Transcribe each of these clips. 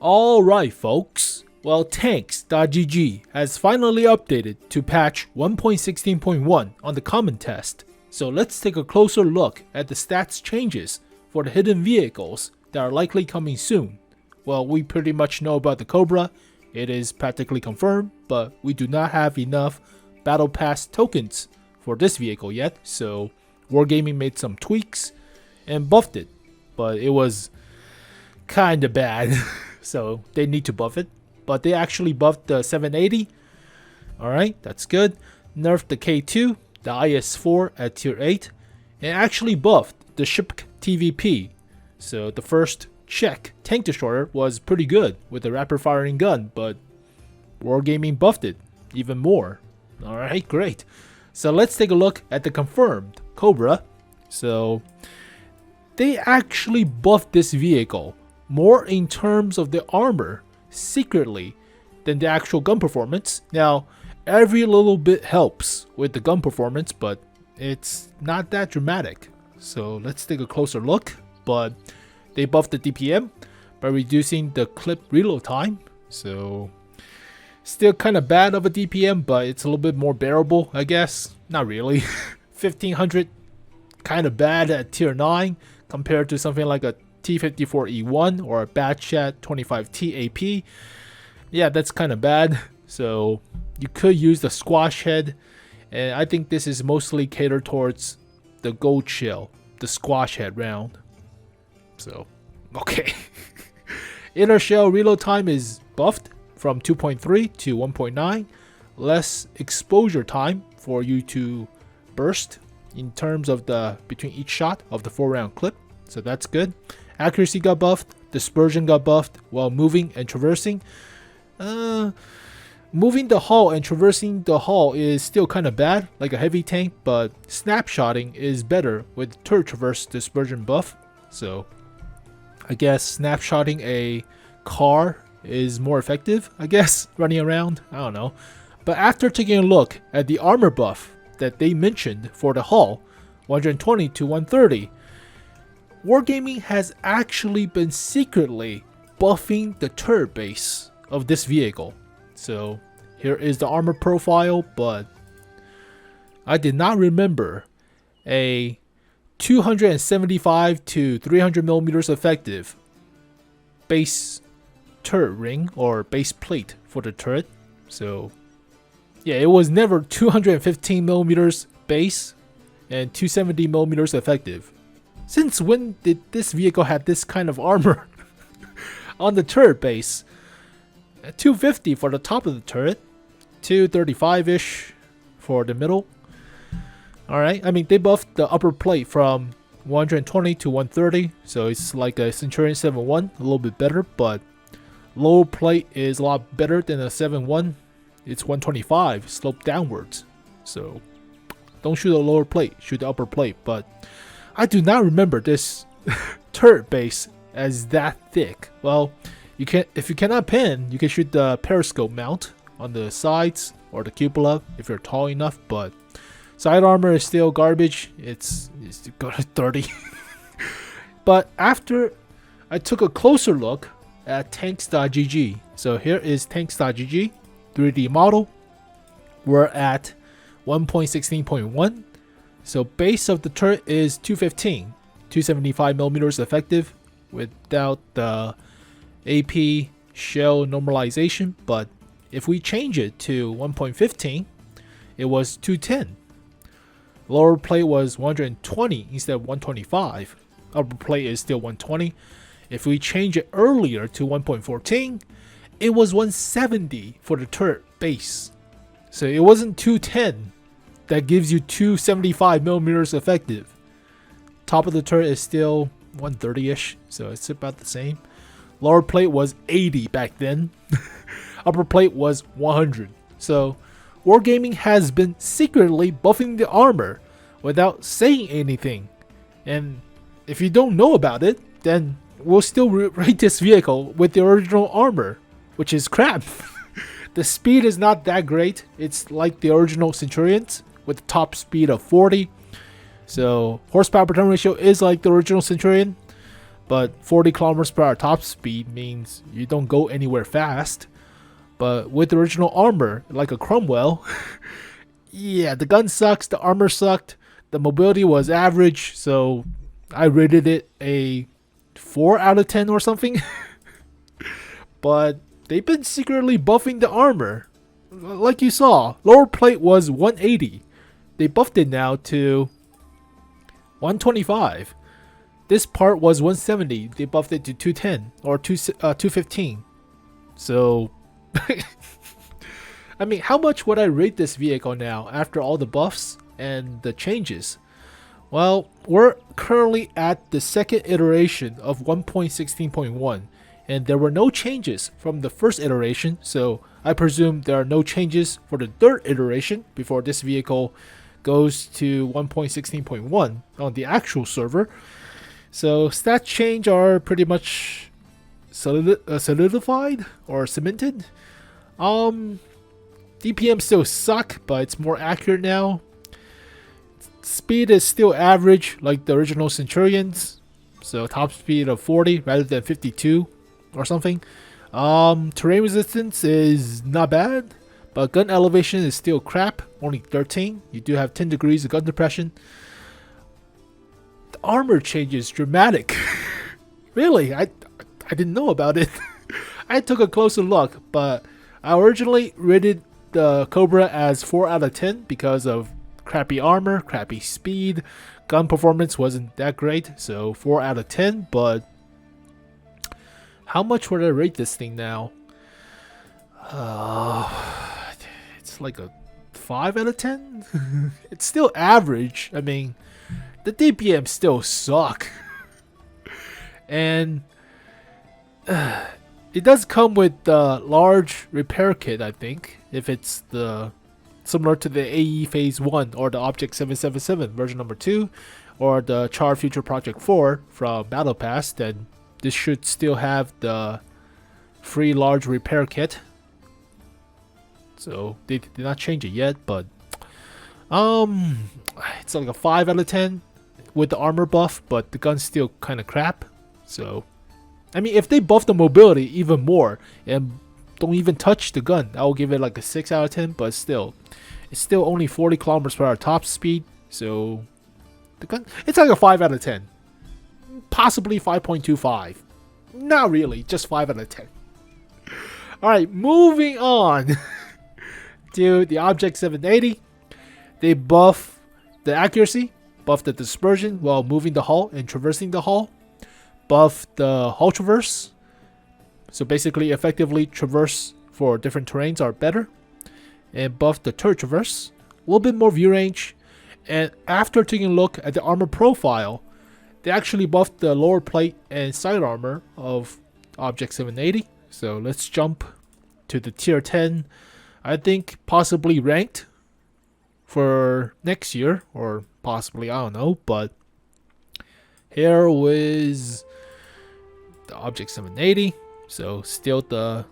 Alright folks, well tanks.gg has finally updated to patch 1.16.1 on the common test, so let's take a closer look at the stats changes for the hidden vehicles that are likely coming soon. Well, we pretty much know about the Cobra, it is practically confirmed, but we do not have enough battle pass tokens for this vehicle yet, so Wargaming made some tweaks and buffed it, but it was kinda bad. So they need to buff it, but they actually buffed the 780. Alright, that's good. Nerfed the K2, the IS4 at tier 8, and actually buffed the ShPTK-TVP. So the first Czech tank destroyer was pretty good with a rapid firing gun, but Wargaming buffed it even more. Alright, great. So let's take a look at the confirmed Cobra. So they actually buffed this vehicle more in terms of the armor secretly than the actual gun performance. Now, every little bit helps with the gun performance, but it's not that dramatic. So let's take a closer look. But they buffed the DPM by reducing the clip reload time. So still kind of bad of a DPM, but it's a little bit more bearable, I guess. Not really. 1500 kind of bad at tier 9 compared to something like a T54E1 or a Batchat 25T AP. Yeah, that's kind of bad. So you could use the squash head, and I think this is mostly catered towards the gold shell, the squash head round. So, okay. Inner shell reload time is buffed from 2.3 to 1.9. Less exposure time for you to burst in terms of the between each shot of the 4-round clip. So that's good. Accuracy got buffed, dispersion got buffed while moving and traversing. Moving the hull and traversing the hull is still kind of bad, like a heavy tank, but snapshotting is better with turret traverse dispersion buff. So I guess snapshotting a car is more effective, I guess, running around. I don't know. But after taking a look at the armor buff that they mentioned for the hull, 120 to 130, Wargaming has actually been secretly buffing the turret base of this vehicle. So here is the armor profile, but I did not remember a 275 to 300 millimeters effective base turret ring or base plate for the turret. So yeah, it was never 215 millimeters base and 270 millimeters effective. Since when did this vehicle have this kind of armor on the turret base? 250 for the top of the turret, 235-ish for the middle. Alright, I mean they buffed the upper plate from 120 to 130, so it's like a Centurion 7.1, a little bit better, but lower plate is a lot better than a 7.1. It's 125, sloped downwards. So don't shoot the lower plate, shoot the upper plate, but I do not remember this turret base as that thick. Well, you can, if you cannot pin, you can shoot the periscope mount on the sides or the cupola if you're tall enough, but side armor is still garbage. It's got a 30. But after I took a closer look at tanks.gg, so here is tanks.gg 3D model. We're at 1.16.1. So base of the turret is 215, 275 millimeters effective without the AP shell normalization. But if we change it to 1.15, it was 210. Lower plate was 120 instead of 125. Upper plate is still 120. If we change it earlier to 1.14, it was 170 for the turret base. So it wasn't 210. That gives you 275 millimeters effective. Top of the turret is still 130-ish, so it's about the same. Lower plate was 80 back then. Upper plate was 100. So Wargaming has been secretly buffing the armor without saying anything. And if you don't know about it, then we'll still rate this vehicle with the original armor, which is crap. The speed is not that great. It's like the original Centurions with a top speed of 40. So horsepower per turn ratio is like the original Centurion, but 40 kilometers per hour top speed means you don't go anywhere fast. But with the original armor, like a Cromwell, yeah, the gun sucks, the armor sucked, the mobility was average, so I rated it a 4 out of 10 or something. But they've been secretly buffing the armor. Like you saw, lower plate was 180. They buffed it now to 125. This part was 170. They buffed it to 210 or 215. So, I mean, how much would I rate this vehicle now after all the buffs and the changes? Well, we're currently at the second iteration of 1.16.1, and there were no changes from the first iteration, so I presume there are no changes for the third iteration before this vehicle goes to 1.16.1 on the actual server. So stat change are pretty much solidified or cemented. DPM still suck, but it's more accurate now. Speed is still average like the original Centurions, so top speed of 40 rather than 52 or something. Terrain resistance is not bad, but gun elevation is still crap, only 13. You do have 10 degrees of gun depression. The armor changes dramatic. Really, I didn't know about it. I took a closer look, but I originally rated the Cobra as 4 out of 10 because of crappy armor, crappy speed, gun performance wasn't that great, so 4 out of 10. But how much would I rate this thing now? It's like a 5 out of 10. It's still average. I mean, the DPM still suck. And it does come with the large repair kit, I think, if it's the similar to the AE Phase 1 or the Object 777 version number 2 or the Char Future Project 4 from Battle Pass, then this should still have the free large repair kit. So they did not change it yet, but it's like a 5 out of 10 with the armor buff, but the gun's still kind of crap. So I mean, if they buff the mobility even more and don't even touch the gun, I will give it like a 6 out of 10, but still, it's still only 40 kilometers per hour top speed, so the gun, it's like a 5 out of 10. Possibly 5.25. Not really, just 5 out of 10. Alright, moving on to the Object 780. They buff the accuracy, buff the dispersion while moving the hull and traversing the hull, buff the hull traverse, so basically effectively traverse for different terrains are better, and buff the turret traverse, a little bit more view range. And after taking a look at the armor profile, they actually buffed the lower plate and side armor of Object 780. So let's jump to the tier 10, I think possibly ranked for next year, or possibly, I don't know, but here was the Object 780. So still the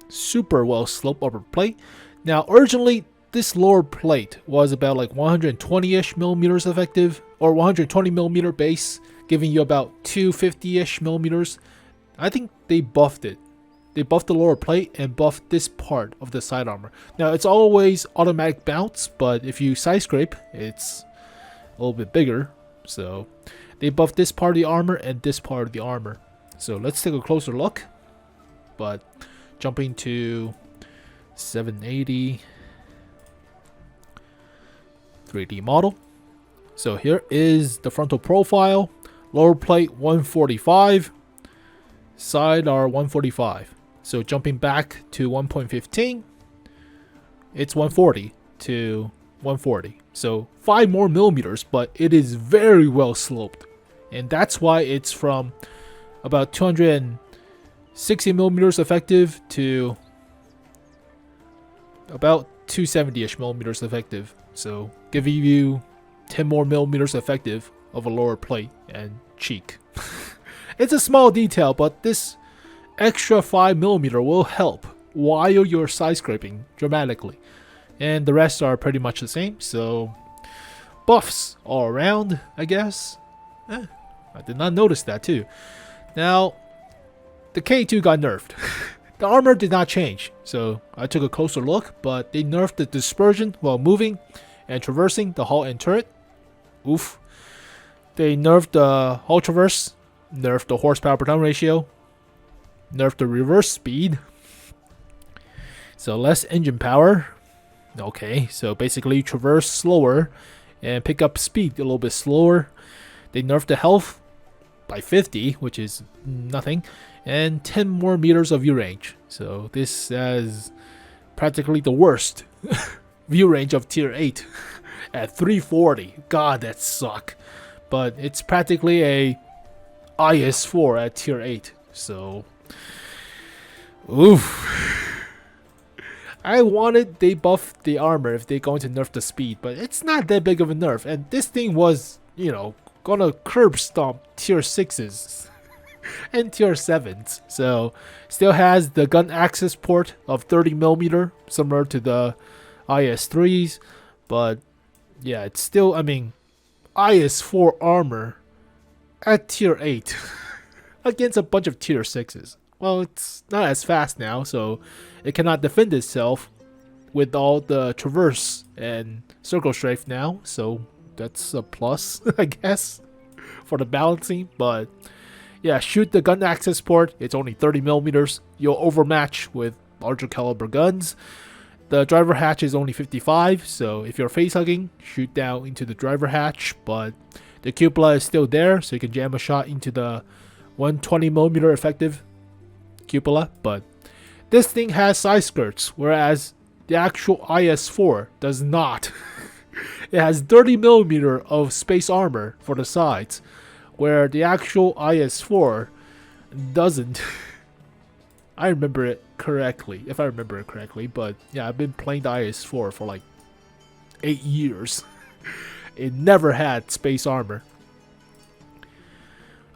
super well sloped upper plate. Now originally this lower plate was about like 120-ish millimeters effective, or 120 millimeter base, giving you about 250-ish millimeters. I think they buffed it. They buffed the lower plate and buffed this part of the side armor. Now it's always automatic bounce, but if you side scrape, it's a little bit bigger. So they buffed this part of the armor and this part of the armor. So let's take a closer look. But jumping to 780 3D model. So here is the frontal profile. Lower plate 145, side are 145. So jumping back to 1.15, it's 140 to 140. So 5 more millimeters, but it is very well sloped. And that's why it's from about 260 millimeters effective to about 270-ish millimeters effective. So giving you 10 more millimeters effective of a lower plate and cheek. It's a small detail, but this extra 5 millimeter will help while you're side scraping dramatically. And the rest are pretty much the same, so buffs all around, I guess. I did not notice that too. Now, the K2 got nerfed. The armor did not change, so I took a closer look, but they nerfed the dispersion while moving and traversing the hull and turret. Oof. They nerfed the hull traverse, nerfed the horsepower per ton ratio, nerfed the reverse speed, so less engine power. Okay, so basically traverse slower and pick up speed a little bit slower. They nerfed the health by 50, which is nothing, and 10 more meters of view range. So this is practically the worst view range of tier 8 at 340. God, that suck. But it's practically a IS4 at tier 8. So, oof. I wanted they buff the armor if they're going to nerf the speed, but it's not that big of a nerf. And this thing was, gonna curb stomp tier 6s and tier 7s. So still has the gun access port of 30mm, similar to the IS3s, but yeah, it's still, IS4 armor at tier 8 against a bunch of tier 6s. Well, it's not as fast now, so it cannot defend itself with all the traverse and circle strafe now, so that's a plus, I guess, for the balancing. But yeah, shoot the gun access port. It's only 30mm. You'll overmatch with larger caliber guns. The driver hatch is only 55, so if you're face hugging, shoot down into the driver hatch. But the cupola is still there, so you can jam a shot into the 120mm effective cupola. But this thing has side skirts, whereas the actual IS4 does not. It has 30mm of space armor for the sides, where the actual IS4 doesn't. I remember it correctly, if I remember it correctly, but yeah, I've been playing the IS4 for like 8 years. It never had space armor.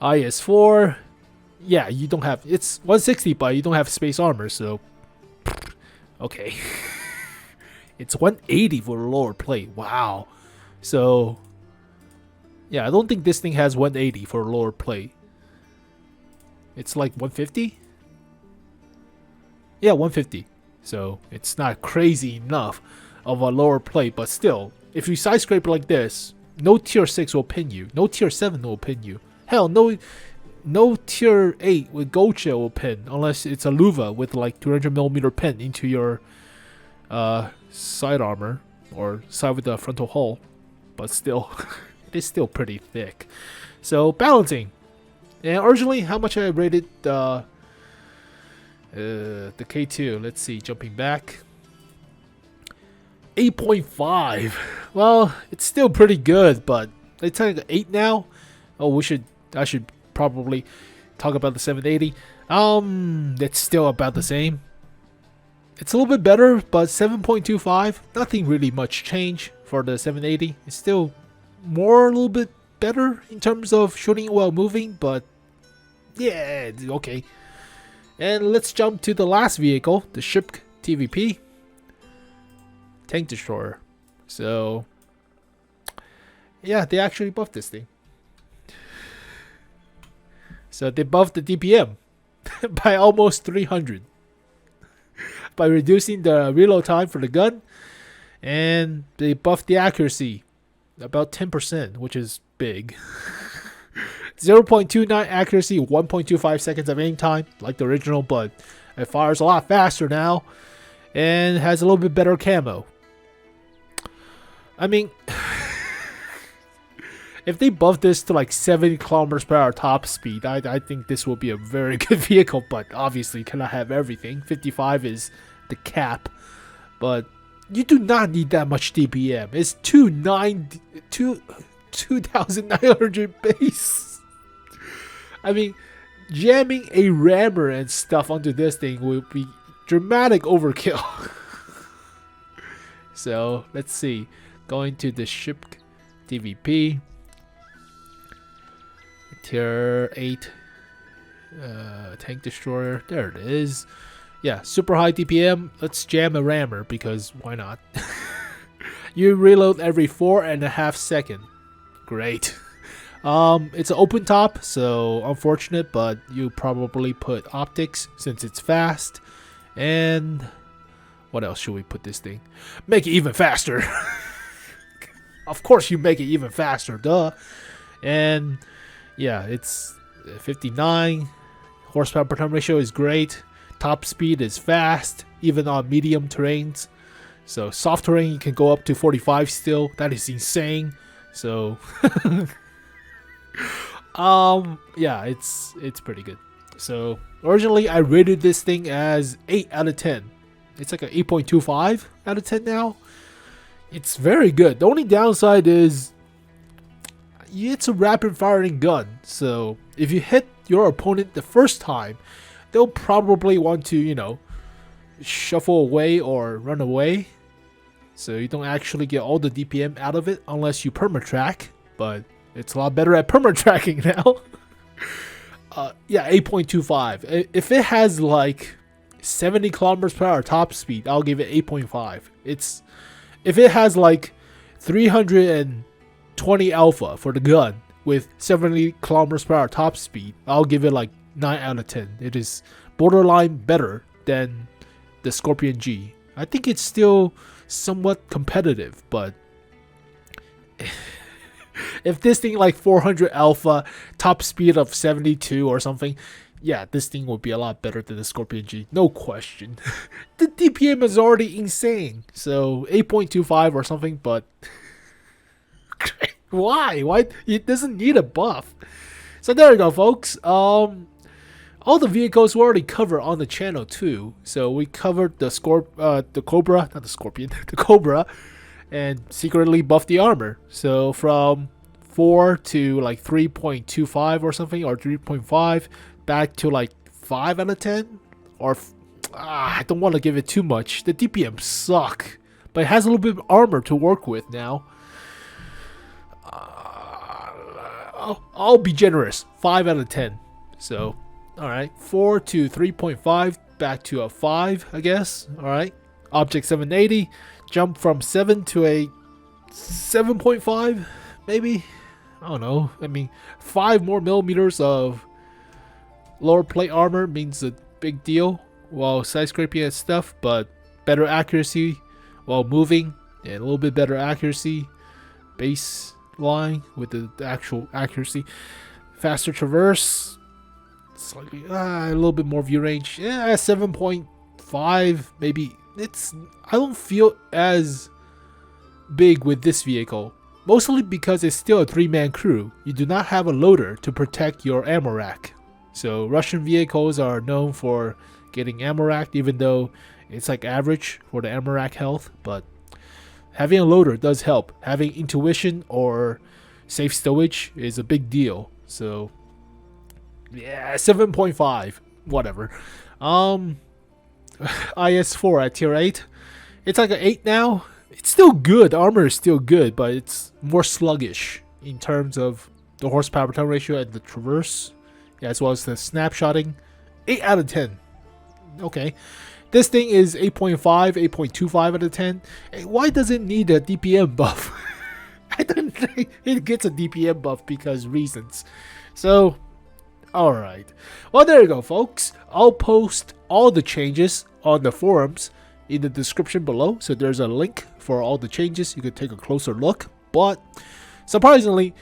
IS4, yeah, you don't have, it's 160, but you don't have space armor, so okay. It's 180 for the lower plate. Wow. So yeah, I don't think this thing has 180 for the lower plate. It's like 150? Yeah, 150. So it's not crazy enough of a lower plate, but still, if you side scrape like this, no tier 6 will pin you. No tier 7 will pin you. Hell, no tier 8 with gold shell will pin, unless it's a Luva with like 200mm pin into your side armor or side with the frontal hull. But still, it is still pretty thick. So balancing. And originally, how much I rated the K2? Let's see, jumping back. 8.5. Well, it's still pretty good, but it's like 8 now. Oh, I should probably talk about the 780. It's still about the same. It's a little bit better, but 7.25. Nothing really much change for the 780. It's still a little bit better in terms of shooting while moving, but yeah, okay. And let's jump to the last vehicle, the ShPTK-TVP tank destroyer. So yeah, they actually buffed this thing. So they buffed the DPM by almost 300 by reducing the reload time for the gun, and they buffed the accuracy about 10%, which is big. 0.29 accuracy, 1.25 seconds of aim time, like the original, but it fires a lot faster now, and has a little bit better camo. I mean, if they buff this to like 70 kilometers per hour top speed, I think this will be a very good vehicle, but obviously cannot have everything. 55 is the cap, but you do not need that much DPM. It's 2,900 base. I mean, jamming a rammer and stuff onto this thing will be dramatic overkill. So let's see, going to the ShPTK-TVP tier 8 tank destroyer. There it is. Yeah, super high DPM. Let's jam a rammer because why not? You reload every 4.5 seconds. Great. It's an open top, so unfortunate, but you probably put optics since it's fast. And what else should we put this thing? Make it even faster. Of course you make it even faster, duh. And yeah, it's 59. Horsepower per ton ratio is great. Top speed is fast, even on medium terrains. So soft terrain you can go up to 45 still. That is insane. So yeah, it's pretty good. So originally I rated this thing as 8 out of 10. It's like an 8.25 out of 10 now. It's very good. The only downside is it's a rapid firing gun. So if you hit your opponent the first time, they'll probably want to, you know, shuffle away or run away. So you don't actually get all the DPM out of it unless you perma-track. But it's a lot better at perma-tracking now. Yeah, 8.25. If it has like 70 kilometers per hour top speed, I'll give it 8.5. If it has like 320 alpha for the gun with 70 kilometers per hour top speed, I'll give it like 9 out of 10. It is borderline better than the Scorpion G. I think it's still somewhat competitive, but if this thing like 400 alpha, top speed of 72 or something, yeah, this thing would be a lot better than the Scorpion G, no question. The DPM is already insane, so 8.25 or something, but why? It doesn't need a buff. So there you go, folks. All the vehicles were already covered on the channel too. So we covered the Cobra, not the Scorpion, the Cobra, and secretly buffed the armor. So from 4 to like 3.25 or something, or 3.5 back to like 5 out of 10, or I don't want to give it too much. The DPM suck, but it has a little bit of armor to work with now. I'll be generous, 5 out of 10. So alright, 4 to 3.5 back to a 5, I guess. Alright, Object 780 jump from 7 to a 7.5, maybe. I don't know. I mean, 5 more millimeters of lower plate armor means a big deal while side scraping and stuff, but better accuracy while moving and a little bit better accuracy baseline with the actual accuracy. Faster traverse, slightly a little bit more view range. Yeah, 7.5 maybe. I don't feel as big with this vehicle, mostly because it's still a 3-man crew. You do not have a loader to protect your ammo rack. So Russian vehicles are known for getting ammo racked, even though it's like average for the ammo rack health, but having a loader does help. Having intuition or safe stowage is a big deal. So yeah, 7.5, whatever. IS4 at tier 8. It's like an 8 now. It's still good. The armor is still good, but it's more sluggish in terms of the horsepower per ton ratio and the traverse, as well as the snapshotting. 8 out of 10. Okay. This thing is 8.5, 8.25 out of 10. Why does it need a DPM buff? I don't think it gets a DPM buff because reasons. So, alright. Well, there you go, folks. I'll post all the changes on the forums in the description below. So there's a link for all the changes. You can take a closer look. But, surprisingly,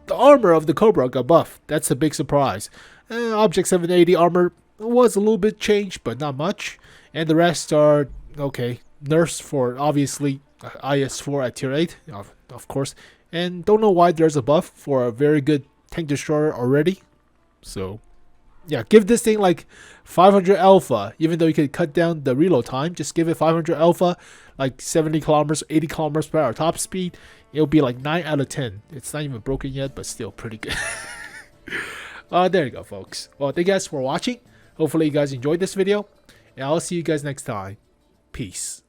the armor of the Cobra got buffed. That's a big surprise. Object 780 armor was a little bit changed, but not much. And the rest are, okay, nerfs for, obviously, IS4 at tier 8, of course. And don't know why there's a buff for a very good tank destroyer already. So, yeah, give this thing like 500 alpha, even though you can cut down the reload time. Just give it 500 alpha, like 70 kilometers, 80 kilometers per hour top speed. It'll be like 9 out of 10. It's not even broken yet, but still pretty good. There you go, folks. Well, thank you guys for watching. Hopefully you guys enjoyed this video, and I'll see you guys next time. Peace.